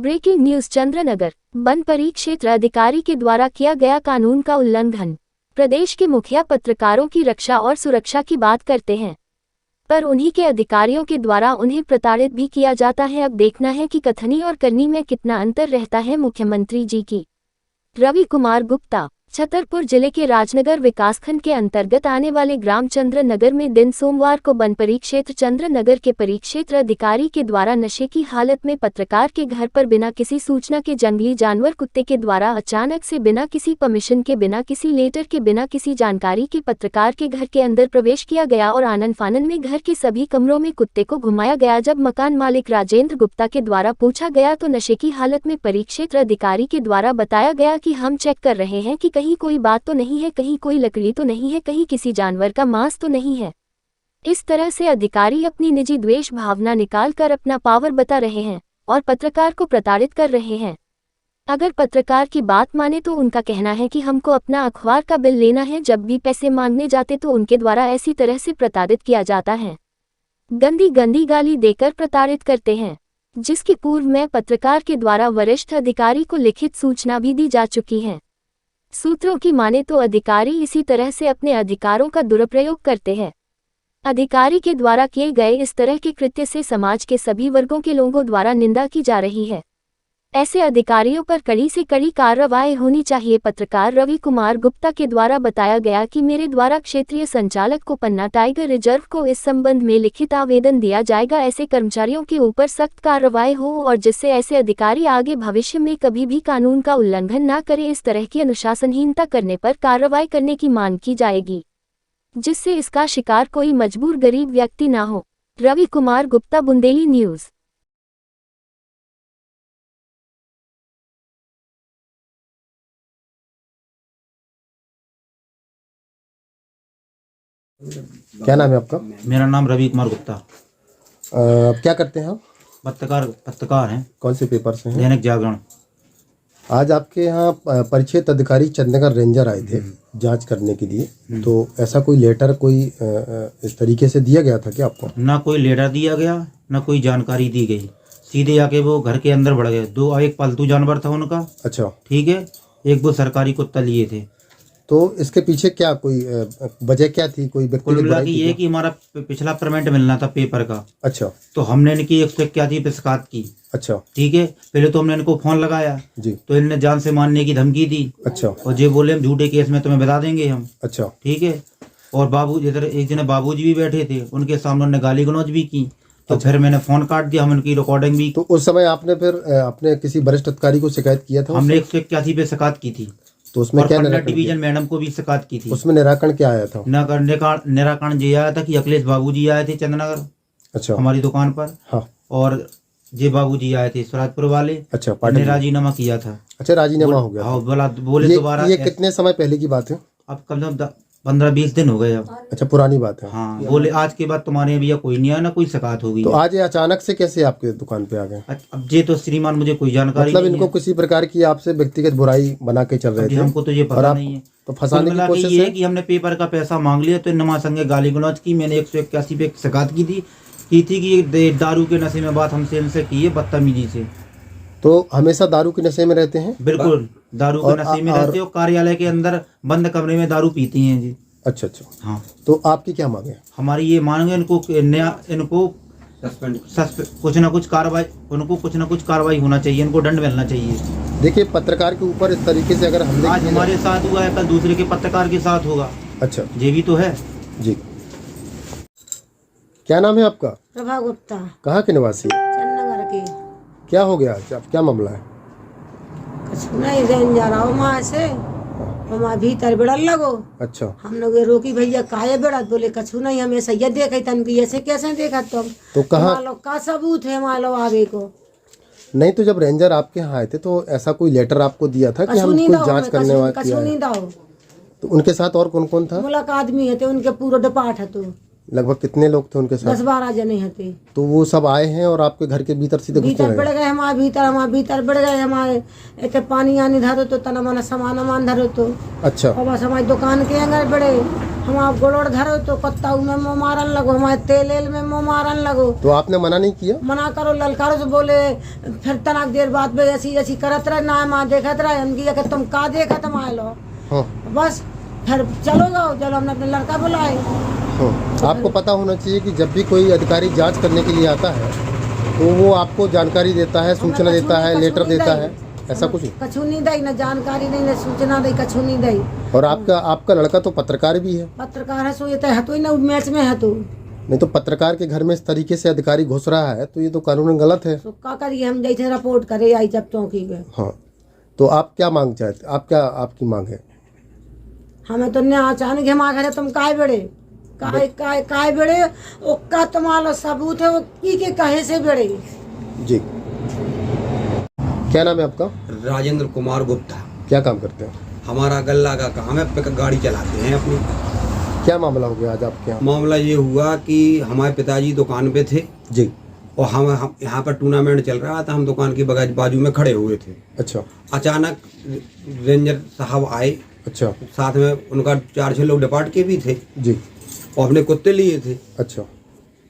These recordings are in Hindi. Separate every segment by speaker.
Speaker 1: ब्रेकिंग न्यूज चंद्रनगर वन परिक्षेत्र अधिकारी के द्वारा किया गया कानून का उल्लंघन। प्रदेश के मुखिया पत्रकारों की रक्षा और सुरक्षा की बात करते हैं, पर उन्हीं के अधिकारियों के द्वारा उन्हें प्रताड़ित भी किया जाता है। अब देखना है कि कथनी और करनी में कितना अंतर रहता है। मुख्यमंत्री जी की रवि कुमार गुप्ता। छतरपुर जिले के राजनगर विकासखंड के अंतर्गत आने वाले ग्राम चंद्रनगर में दिन सोमवार को वन परिक्षेत्र चंद्रनगर के परिक्षेत्र अधिकारी के द्वारा नशे की हालत में पत्रकार के घर पर बिना किसी सूचना के जंगली जानवर कुत्ते के द्वारा अचानक से बिना किसी परमिशन के, बिना किसी लेटर के, बिना किसी जानकारी के पत्रकार के घर के अंदर प्रवेश किया गया और आनन फानन में घर के सभी कमरों में कुत्ते को घुमाया गया। जब मकान मालिक राजेंद्र गुप्ता के द्वारा पूछा गया तो नशे की हालत में परिक्षेत्र अधिकारी के द्वारा बताया गया कि हम चेक कर रहे हैं कि कहीं कोई बात तो नहीं है, कहीं कोई लकड़ी तो नहीं है, कहीं किसी जानवर का मांस तो नहीं है। इस तरह से अधिकारी अपनी निजी द्वेष भावना निकाल कर अपना पावर बता रहे हैं और पत्रकार को प्रताड़ित कर रहे हैं। अगर पत्रकार की बात माने तो उनका कहना है कि हमको अपना अखबार का बिल लेना है। जब भी पैसे मांगने जाते तो उनके द्वारा ऐसी तरह से प्रताड़ित किया जाता है, गंदी गंदी गाली देकर प्रताड़ित करते हैं, जिसकी पूर्व में पत्रकार के द्वारा वरिष्ठ अधिकारी को लिखित सूचना भी दी जा चुकी है। सूत्रों की माने तो अधिकारी इसी तरह से अपने अधिकारों का दुरुपयोग करते हैं। अधिकारी के द्वारा किए गए इस तरह के कृत्य से समाज के सभी वर्गों के लोगों द्वारा निंदा की जा रही है। ऐसे अधिकारियों पर कड़ी से कड़ी कार्रवाई होनी चाहिए। पत्रकार रवि कुमार गुप्ता के द्वारा बताया गया कि मेरे द्वारा क्षेत्रीय संचालक को पन्ना टाइगर रिजर्व को इस संबंध में लिखित आवेदन दिया जाएगा। ऐसे कर्मचारियों के ऊपर सख्त कार्रवाई हो और जिससे ऐसे अधिकारी आगे भविष्य में कभी भी कानून का उल्लंघन न करे। इस तरह की अनुशासनहीनता करने पर कार्रवाई करने की मांग की जाएगी, जिससे इसका शिकार कोई मजबूर गरीब व्यक्ति न हो। रवि कुमार गुप्ता, बुंदेली न्यूज।
Speaker 2: क्या नाम है आपका?
Speaker 3: मेरा नाम रवि कुमार गुप्ता।
Speaker 2: क्या करते हैं आप?
Speaker 3: पत्रकार हैं।
Speaker 2: कौन से पेपर से हैं?
Speaker 3: दैनिक जागरण।
Speaker 2: आज आपके यहाँ परिक्षेत्र अधिकारी चंद्रनगर रेंजर आए थे जांच करने के लिए, तो ऐसा कोई लेटर कोई इस तरीके से दिया गया था क्या आपको?
Speaker 3: ना कोई लेटर दिया गया, ना कोई जानकारी दी गई। सीधे आके वो घर के अंदर बढ़ गए। एक पालतू जानवर था उनका।
Speaker 2: अच्छा,
Speaker 3: ठीक है। एक वो सरकारी कुत्ता लिए थे।
Speaker 2: तो इसके पीछे क्या कोई वजह क्या थी? कोई व्यक्ति
Speaker 3: की ये कि हमारा पिछला पेमेंट मिलना था पेपर का।
Speaker 2: अच्छा।
Speaker 3: तो हमने इनकी 181 पे शिकायत की।
Speaker 2: अच्छा।
Speaker 3: ठीक है। पहले तो हमने इनको फोन लगाया
Speaker 2: जी,
Speaker 3: तो इनने जान से मारने की धमकी दी।
Speaker 2: अच्छा।
Speaker 3: और ये बोले हम झूठे केस में तुम्हें बता देंगे हम।
Speaker 2: अच्छा।
Speaker 3: ठीक है। और बाबू इधर एक दिन बाबूजी भी बैठे थे, उनके सामने उन्होंने गाली गलौज भी की। तो फिर मैंने फोन काट दिया, हम उनकी रिकॉर्डिंग भी।
Speaker 2: तो उस समय आपने फिर अपने किसी वरिष्ठ अधिकारी को शिकायत किया था?
Speaker 3: हमने 181 पे शिकायत की थी।
Speaker 2: तो उसमें क्या
Speaker 3: डिवीजन मैडम को भी शिकायत की थी।
Speaker 2: उसमें निराकरण क्या आया था?
Speaker 3: निराकरण ये आया था कि अखिलेश बाबूजी आए थे चंद्रनगर।
Speaker 2: अच्छा।
Speaker 3: हमारी दुकान पर।
Speaker 2: हाँ।
Speaker 3: और जे बाबूजी आए थे स्वराजपुर वाले।
Speaker 2: अच्छा।
Speaker 3: ने राजीनामा किया था।
Speaker 2: अच्छा, राजीनामा हो गया।
Speaker 3: हाँ, बोले दोबारा।
Speaker 2: ये कितने समय पहले की बात है?
Speaker 3: अब कम से कम 15-20 दिन हो गए अब।
Speaker 2: अच्छा, पुरानी बात है।
Speaker 3: हाँ, बोले आज के बाद तुम्हारे भैया कोई नहीं आया, ना कोई शिकायत होगी।
Speaker 2: तो आज ये अचानक से कैसे आपके दुकान पे आ गए?
Speaker 3: अब ये तो श्रीमान मुझे कोई जानकारी
Speaker 2: मतलब इनको किसी प्रकार की आपसे व्यक्तिगत बुराई बना के चल रहे थे?
Speaker 3: हमको तो ये पता नहीं है।
Speaker 2: तो फंसाने की कोशिश
Speaker 3: ये है कि हमने पेपर का पैसा मांग लिया तो नमा संगे गाली गलौज की। मैंने 181 पे शिकायत की थी कि ये दारू के नशे में बात हमसे इनसे की है, बदतमीजी से।
Speaker 2: तो हमेशा दारू के नशे में रहते हैं?
Speaker 3: बिल्कुल दारू के नशे में रहते हो। कार्यालय के अंदर बंद कमरे में दारू पीती हैं जी।
Speaker 2: अच्छा अच्छा।
Speaker 3: हाँ।
Speaker 2: तो आपकी क्या मांग है?
Speaker 3: हमारी ये मांग है इनको कुछ ना कुछ कार्रवाई होना चाहिए, इनको दंड मिलना चाहिए।
Speaker 2: देखिए, पत्रकार के ऊपर इस तरीके से अगर हमले
Speaker 3: आज हमारे साथ हुआ है, कल दूसरे के पत्रकार के साथ होगा।
Speaker 2: अच्छा,
Speaker 3: ये भी तो है
Speaker 2: जी। क्या नाम है आपका?
Speaker 4: प्रभा गुप्ता।
Speaker 2: कहाँ के निवासी?
Speaker 4: चंद्रनगर की।
Speaker 2: क्या हो गया आज? क्या मामला है?
Speaker 4: कुछ नहीं, रेंज जा रहा हूँ वहाँ से, वहाँ भीतर बिड़ल लगो।
Speaker 2: अच्छा।
Speaker 4: हम लोग रोकी भैया काहे बिड़त? बोले कछु नहीं, हमें सही देखे तन की ऐसे कैसे देखा तुम?
Speaker 2: तो कहाँ
Speaker 4: का सबूत है मान आगे को?
Speaker 2: नहीं, तो जब रेंजर आपके यहाँ आए थे तो ऐसा कोई लेटर आपको दिया था कि हम कोई जांच करने वाले?
Speaker 4: कछु नहीं दाओ।
Speaker 2: तो उनके साथ और कौन कौन था?
Speaker 4: मुलाक आदमी है, उनके पूरा डिपार्ट है। तो
Speaker 2: लगभग कितने लोग थे उनके साथ?
Speaker 4: 10-12 जने हैं। तो
Speaker 2: वो सब आए हैं और आपके घर के भीतर सीधे घुस
Speaker 4: भीतर बढ़ गए। हमारे भीतर बढ़ गए। हमारे इतने पानी आनी धरो तो तना माना सामान धरो तो।
Speaker 2: अच्छा।
Speaker 4: और बस हमारी दुकान के अंदर बढ़े। हम आप गोलोड़ धरो तो कत्ता में मुँह मारन लगो, हमारे तेल में मुँह मारन लगो।
Speaker 2: तो आपने मना नहीं किया?
Speaker 4: मना करो, ललकारो से बोले। फिर तनाक देर बाद में ऐसी ऐसी करत रहे ना, माँ देखत रहे हमकी कि तुम का देखा तुम आए लो।
Speaker 2: हाँ।
Speaker 4: बस फिर चलो जाओ, चलो हमने अपने लड़का बुलाए।
Speaker 2: हाँ। आपको पता होना चाहिए कि जब भी कोई अधिकारी जांच करने के लिए आता है तो वो आपको जानकारी देता है, सूचना देता है, लेटर देता है, ऐसा कुछ?
Speaker 4: कछु नहीं दई, न जानकारी नहीं, न सूचना दई, कछु नहीं दई।
Speaker 2: और आपका लड़का तो पत्रकार भी है।
Speaker 4: पत्रकार है, सो ये तो हतो ही ना मैच में है तो।
Speaker 2: नहीं तो पत्रकार के घर में इस तरीके से अधिकारी घुस रहा है तो ये तो कानूनन गलत है।
Speaker 4: तो क्या करिए, हम जैसे रिपोर्ट करे आई जब चौकी गए।
Speaker 2: हाँ, तो आप क्या मांग चाहते? आपकी मांग है?
Speaker 4: हमें तो ने अचानक हमारे घरे तुम काय बड़े काय बड़े ओका तुम्हारा सबूत है, वो की के कहे से बड़े।
Speaker 2: जी, क्या नाम है आपका?
Speaker 5: राजेंद्र कुमार गुप्ता।
Speaker 2: क्या काम करते हैं?
Speaker 5: हमारा गल्ला का काम है, पिकअप गाड़ी चलाते हैं अपनी।
Speaker 2: क्या मामला हो गया आज आपके यहाँ?
Speaker 5: मामला ये हुआ कि हमारे पिताजी दुकान पे थे
Speaker 2: जी।
Speaker 5: और हम यहाँ पर टूर्नामेंट चल रहा था, हम दुकान की बाजू में खड़े हुए थे।
Speaker 2: अच्छा।
Speaker 5: अचानक रेंजर साहब आए।
Speaker 2: अच्छा।
Speaker 5: साथ में उनका 4-6 लोग डिपार्ट के भी थे
Speaker 2: जी।
Speaker 5: और अपने कुत्ते लिए थे।
Speaker 2: अच्छा।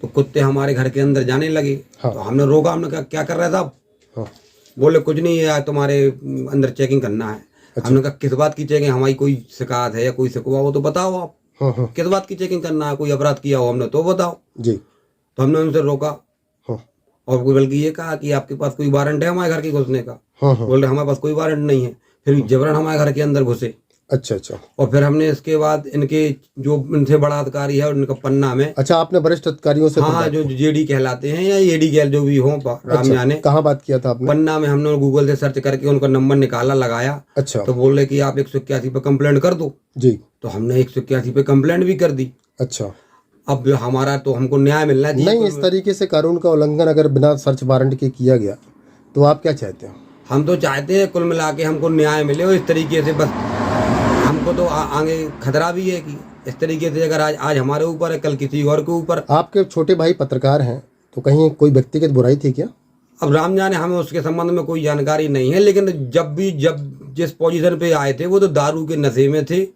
Speaker 5: तो कुत्ते हमारे घर के अंदर जाने लगे।
Speaker 2: हाँ।
Speaker 5: तो हमने रोका, हमने कहा क्या कर रहे साहब?
Speaker 2: हाँ।
Speaker 5: बोले कुछ नहीं है, तुम्हारे अंदर चेकिंग करना है।
Speaker 2: अच्छा।
Speaker 5: हमने कहा किस बात की चेकिंग? हमारी कोई शिकायत है या कोई शिकवा हो तो बताओ आप।
Speaker 2: हाँ। हाँ।
Speaker 5: किस बात की चेकिंग करना है? कोई अपराध किया हो हमने तो बताओ।
Speaker 2: जी।
Speaker 5: तो हमने उनसे रोका
Speaker 2: हाँ।
Speaker 5: और बल्कि ये कहा कि आपके पास कोई वारंट है हमारे घर के घुसने का?
Speaker 2: हाँ। हाँ।
Speaker 5: बोल रहे हमारे पास कोई वारंट नहीं है। फिर जबरन हमारे घर के अंदर घुसे।
Speaker 2: अच्छा। अच्छा।
Speaker 5: और फिर हमने इसके बाद इनके जो इनसे बड़ा अधिकारी है उनका पन्ना में।
Speaker 2: अच्छा, आपने वरिष्ठ अधिकारियों से?
Speaker 5: हाँ, जो जेडी कहलाते हैं या एडी कहल जो भी हो, राम जाने।
Speaker 2: कहाँ बात किया था आपने?
Speaker 5: पन्ना में हमने गूगल से सर्च करके उनका नंबर निकाला, लगाया।
Speaker 2: अच्छा।
Speaker 5: तो बोल रहे कि आप 181 पे कंप्लेंट कर दो।
Speaker 2: जी।
Speaker 5: तो हमने 181 पे कंप्लेंट भी कर दी।
Speaker 2: अच्छा।
Speaker 5: अब हमारा तो हमको न्याय मिलना चाहिए।
Speaker 2: नहीं, इस तरीके से कानून का उल्लंघन अगर बिना सर्च वारंट के किया गया तो आप क्या चाहते हैं?
Speaker 5: हम तो चाहते हैं कुल मिला के हमको न्याय मिले और इस तरीके से बस हमको तो आगे खतरा भी है कि इस तरीके से अगर आज हमारे ऊपर है, कल किसी और के ऊपर।
Speaker 2: आपके छोटे भाई पत्रकार हैं तो कहीं कोई व्यक्तिगत बुराई थी क्या?
Speaker 5: अब राम जाने, हमें उसके संबंध में कोई जानकारी नहीं है, लेकिन जब जिस पोजीशन पे आए थे वो तो दारू के नशे में थे,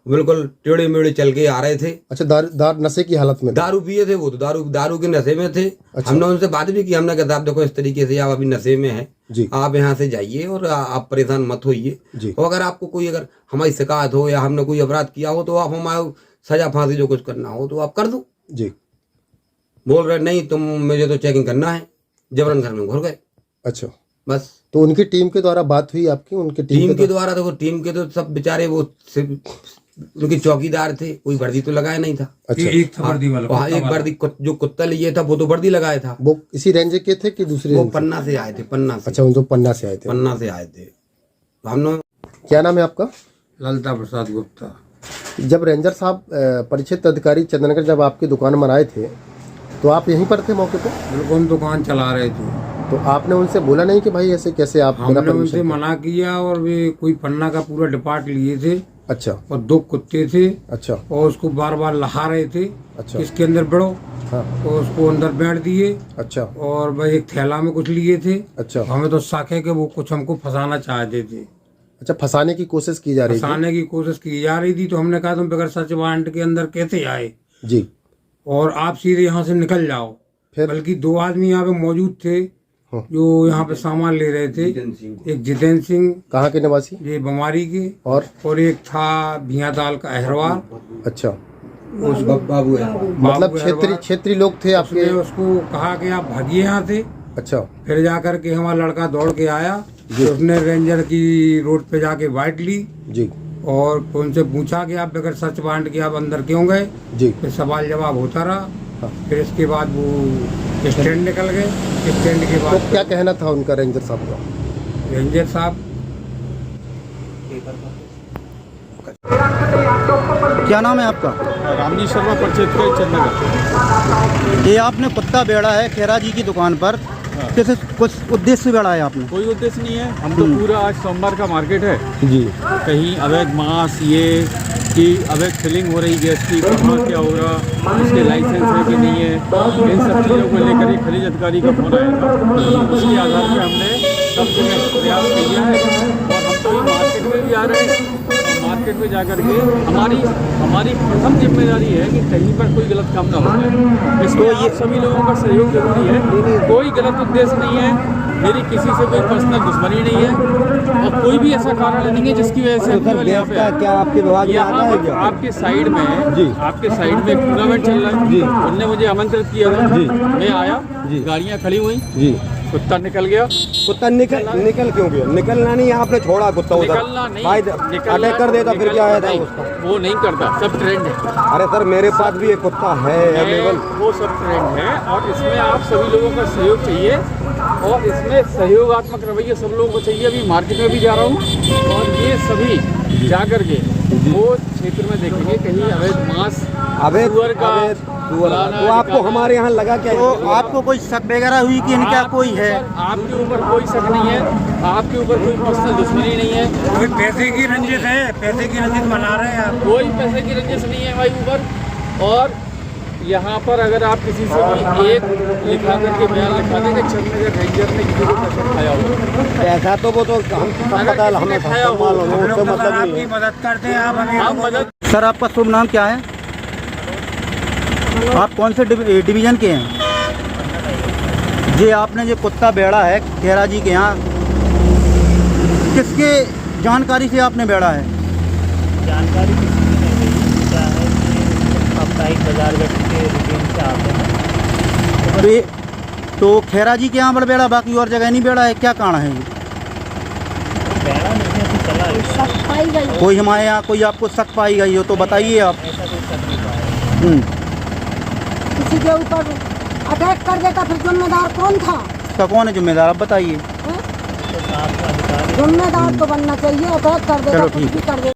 Speaker 5: बिल्कुल टेढ़े मेढ़े चल के आ रहे थे।
Speaker 2: अच्छा, दारू नशे की हालत में?
Speaker 5: दारू पिए थे वो तो, दारू के नशे में थे।
Speaker 2: अच्छा।
Speaker 5: हमने उनसे बात भी की, हमने कहा आप देखो इस तरीके से आप अभी नशे में हैं, आप यहाँ से जाइए और आप परेशान मत होइए। और अगर आपको कोई अगर हमारी शिकायत हो या हमने कोई अपराध किया हो तो आप हमारे सजा फांसी जो कुछ करना हो तो आप कर दो।
Speaker 2: जी।
Speaker 5: बोल रहे नहीं मुझे तो चेकिंग करना है, जबरन घर में घुर गए।
Speaker 2: अच्छा।
Speaker 5: बस।
Speaker 2: तो उनकी टीम के द्वारा बात हुई आपकी? उनके
Speaker 5: टीम के द्वारा देखो, टीम के तो सब बेचारे वो उनके चौकीदार थे, कोई वर्दी तो लगाया नहीं था।
Speaker 2: अच्छा।
Speaker 5: एक वर्दी वाला, एक वर्दी जो कुत्ता लिए था वो तो वर्दी लगाया था।
Speaker 2: वो इसी रेंज के थे कि दूसरे?
Speaker 5: वो पन्ना से आए थे, पन्ना से।
Speaker 2: अच्छा, उन पन्ना से आए थे?
Speaker 5: पन्ना से आए थे। हमने।
Speaker 2: क्या नाम है आपका?
Speaker 6: ललिता प्रसाद गुप्ता।
Speaker 2: जब रेंजर साहब परिक्षेत्र अधिकारी चंदनगर जब आपकी दुकान में आए थे तो आप यहीं पर थे मौके पे?
Speaker 6: बिल्कुल, दुकान चला रहे थे।
Speaker 2: तो आपने उनसे बोला नहीं कि भाई ऐसे कैसे आप?
Speaker 6: हमने उनसे मना किया और वे कोई पन्ना का पूरा डिपार्ट लिए थे।
Speaker 2: अच्छा।
Speaker 6: और 2 कुत्ते थे।
Speaker 2: अच्छा।
Speaker 6: और उसको बार बार लहा रहे थे।
Speaker 2: अच्छा।
Speaker 6: इसके अंदर बढ़ो।
Speaker 2: हाँ।
Speaker 6: तो उसको अंदर बैठ दिए।
Speaker 2: अच्छा।
Speaker 6: और वह एक थैला में कुछ लिए थे।
Speaker 2: अच्छा।
Speaker 6: हमें तो शक है कि वो कुछ हमको फंसाना चाहते थे।
Speaker 2: अच्छा, फंसाने की कोशिश की जा रही थी?
Speaker 6: फंसाने की कोशिश की जा रही थी। तो हमने कहा तुम बगैर सर्च वारंट के अंदर कैसे आए?
Speaker 2: जी।
Speaker 6: और आप सीधे यहाँ से निकल जाओ।
Speaker 2: फिर?
Speaker 6: बल्कि 2 आदमी यहाँ पे मौजूद थे जो यहाँ पे सामान ले रहे थे। एक जितेंद्र सिंह,
Speaker 2: कहाँ के निवासी?
Speaker 6: ये बमारी के। और एक था भियाताल का अहरवाल।
Speaker 2: अच्छा।
Speaker 5: उस बाबू है,
Speaker 2: मतलब क्षेत्रीय लोग थे आपके?
Speaker 6: उसको कहा कि आप भागिए यहाँ से।
Speaker 2: अच्छा।
Speaker 6: फिर जाकर के हमारा लड़का दौड़ के आया। तो उसने रेंजर की रोड पे जाके बाइट ली। जी। और उनसे पूछा कि आप बगैर सर्च वारंट के आप अंदर क्यों गए? जी। फिर सवाल जवाब होता रहा। फिर इसके बाद वो स्टैंड निकल गए। स्टैंड के बाद
Speaker 2: तो क्या कहना था उनका रेंजर साहब का?
Speaker 6: रेंजर साहब,
Speaker 7: क्या नाम है आपका?
Speaker 8: रामजी शर्मा, परिक्षेत्र चंदनगर।
Speaker 7: ये आपने कुत्ता बेड़ा है खेरा जी की दुकान पर, कैसे कुछ उद्देश्य से बेड़ा है आपने?
Speaker 8: कोई उद्देश्य नहीं है, हम तो पूरा आज सोमवार का मार्केट है
Speaker 2: जी।
Speaker 8: कहीं अवैध मांस ये कि अवैध फिलिंग हो रही गैस की, कहाँ क्या हो रहा, इसके लाइसेंस है कि नहीं है, इन सब चीज़ों को लेकर ही खनिज अधिकारी का फोन आया था। उसके आधार पर हमने सब जगह प्रयास किया है और हम तो ये मार्केट में भी आ रहे हैं। मार्केट में जाकर के हमारी प्रथम जिम्मेदारी है कि कहीं पर कोई गलत काम ना हो जाए। इसमें ये सभी लोगों का सहयोग जरूरी है। कोई गलत उद्देश्य नहीं है, मेरी किसी से कोई पर्सनल दुश्मनी नहीं है और कोई भी ऐसा कारण नहीं है जिसकी वजह से यहाँ पे
Speaker 7: क्या आपके विभाग में आता है क्या?
Speaker 8: आपके साइड में
Speaker 7: जी,
Speaker 8: आपके साइड में एक टूर्नामेंट चल रहा है
Speaker 7: जी,
Speaker 8: उनने मुझे आमंत्रित किया था
Speaker 7: जी,
Speaker 8: मैं आया
Speaker 7: जी,
Speaker 8: गाड़ियाँ खड़ी हुई
Speaker 7: जी,
Speaker 8: कुत्ता निकल गया।
Speaker 7: कुत्ता निकल क्यों गया? निकलना नहीं, आपने छोड़ा कुत्ता उधर,
Speaker 8: निकलना नहीं,
Speaker 7: अटैक कर देता फिर क्या है उसका?
Speaker 8: वो नहीं करता, सब ट्रेंड है।
Speaker 7: अरे सर मेरे पास भी एक कुत्ता है अवेलेबल।
Speaker 8: वो सब ट्रेंड है और इसमें आप सभी लोगों का सहयोग चाहिए और इसमें सहयोगात्मक रवैया सब लोगों को चाहिए। अभी मार्केट में भी जा रहा हूँ और ये सभी जा कर के वो क्षेत्र में देखेंगे कहीं अवैध मांस सुअर का
Speaker 7: तो आपको हमारे यहाँ लगा क्या? तो आपको कोई शक वगैरह हुई कि इनका कोई है?
Speaker 8: आपके ऊपर कोई शक नहीं है, आपके ऊपर कोई पर्सनल दुश्मनी नहीं है।
Speaker 6: कोई पैसे की रंजिश है, पैसे की रंजिश मना रहे हैं आप?
Speaker 8: कोई पैसे की रंजिश नहीं है भाई ऊपर। और यहाँ पर अगर आप किसी से भी एक लिखा करके बयान लिखा दें कि चंद्रनगर रेंजर ने किसी को पैसा खाया हो,
Speaker 7: ऐसा तो वो तो हम पता है, हमें
Speaker 8: खाया हो
Speaker 7: तो मतलब नहीं
Speaker 6: आपकी
Speaker 7: है।
Speaker 6: मदद करते हैं आप हमें।
Speaker 8: हम मदद।
Speaker 7: सर आपका शुभ नाम क्या है? आप कौन से डिवीजन के हैं? जी आपने जो कुत्ता बेड़ा है खेरा जी के यहाँ, किसके जानकारी से आपने बेड़ा है?
Speaker 9: जानकारी किसी की नहीं मिली। क्या है कि साप्ताहिक बाजार बैठ के रूटीन से आते हैं
Speaker 7: तो खेरा जी के यहाँ पर बेड़ा, बाकी और जगह नहीं बेड़ा है, क्या कारण है ये?
Speaker 9: बेड़ा नहीं है, चला है।
Speaker 4: शक पाई गई,
Speaker 7: कोई हमारे यहाँ कोई आपको शक पाई गई हो तो बताइए आप।
Speaker 9: ऐसा कोई शक नहीं पाया।
Speaker 4: किसी के ऊपर अटैक कर देता फिर जिम्मेदार कौन था?
Speaker 7: तो कौन है जिम्मेदार आप बताइए।
Speaker 9: तो साफ का अधिकार
Speaker 4: जिम्मेदार तो बनना चाहिए, अटैक कर देता,
Speaker 7: चलो
Speaker 4: कुछ
Speaker 7: ठीक
Speaker 4: भी कर देता।